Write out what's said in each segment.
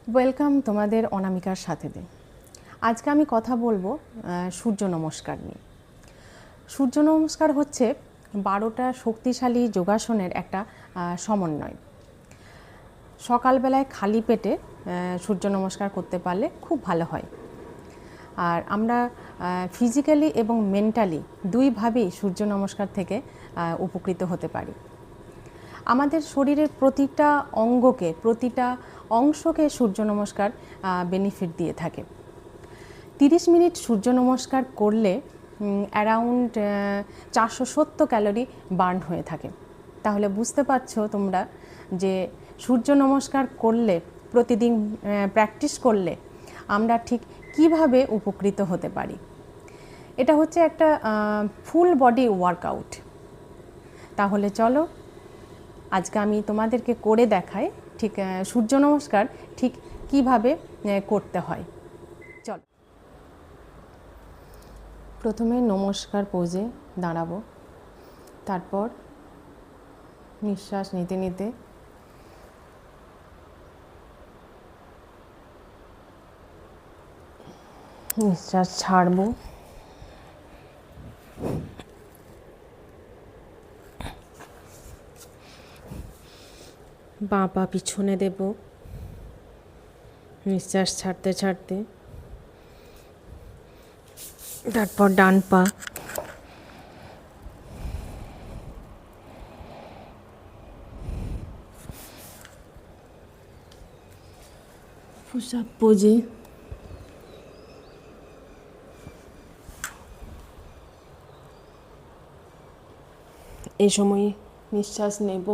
Welcome তোমাদের অনামিকার সাথেতে। আজকে আমি কথা বলবো সূর্য নমস্কার নিয়ে। সূর্য নমস্কার হচ্ছে 12টা শক্তিশালী যোগাসনের একটা সমন্বয়। সকালবেলায় খালি পেটে সূর্য নমস্কার করতে পারলে খুব ভালো হয়। আর আমরা ফিজিক্যালি এবং মেন্টালি দুইভাবেই সূর্য নমস্কার থেকে উপকৃত হতে পারি। আমাদের শরীরের প্রতিটা অঙ্গকে, প্রতিটা অংশকে সূর্য নমস্কার বেনিফিট দিয়ে থাকে। 30 মিনিট সূর্য নমস্কার করলে অ্যারাউন্ড 470 ক্যালোরি বার্ন হয়ে থাকে। তাহলে বুঝতে পারছো তোমরা যে সূর্য নমস্কার করলে, প্রতিদিন প্র্যাকটিস করলে আমরা ঠিক কিভাবে উপকৃত হতে পারি। এটা হচ্ছে একটা ফুল বডি ওয়ার্কআউট। তাহলে চলো আজকে আমি তোমাদেরকে করে দেখাই ঠিক সূর্য নমস্কার ঠিক কিভাবে করতে হয়। চলো, প্রথমে নমস্কার পোজে দাঁড়াবো, তারপর নিঃশ্বাস নিতে নিতে নিঃশ্বাস ছাড়বো। বাঁ পা পিছনে দেব নিঃশ্বাস ছাড়তে ছাড়তে, তারপর ডান পা, পুশ আপ পোজে এই সময় নিঃশ্বাস নেব,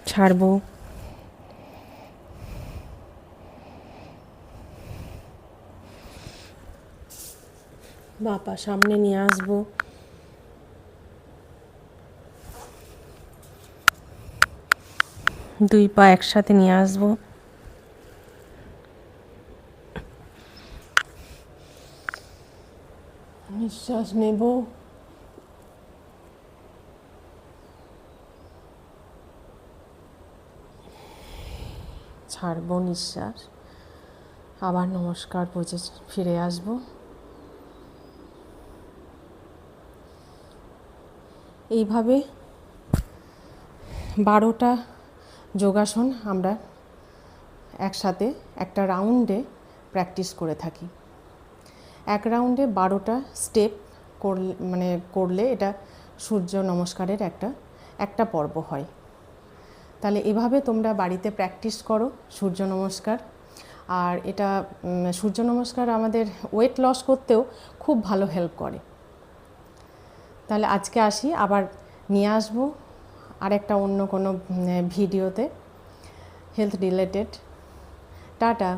ছাড়বো। বাঁ পা সামনে নিয়ে আসবো, দুই পা একসাথে নিয়ে আসবো, নিঃশ্বাস নেব, ছাড়বো নিঃশ্বাস, আবার নমস্কার পোজে ফিরে আসব। এইভাবে 12টা যোগাসন আমরা একসাথে একটা রাউন্ডে প্র্যাকটিস করে থাকি। এক রাউন্ডে 12টা স্টেপ করলে এটা সূর্য নমস্কারের একটা পর্ব হয়। তাহলে এভাবে তোমরা বাড়িতে প্র্যাকটিস করো সূর্য নমস্কার। আর এটা সূর্য নমস্কার আমাদের ওয়েট লস করতেও খুব ভালো হেল্প করে। তাহলে আজকে আসি, আবার নিয়ে আসবো আরেকটা অন্য কোনো ভিডিওতে হেলথ রিলেটেড। টাটা।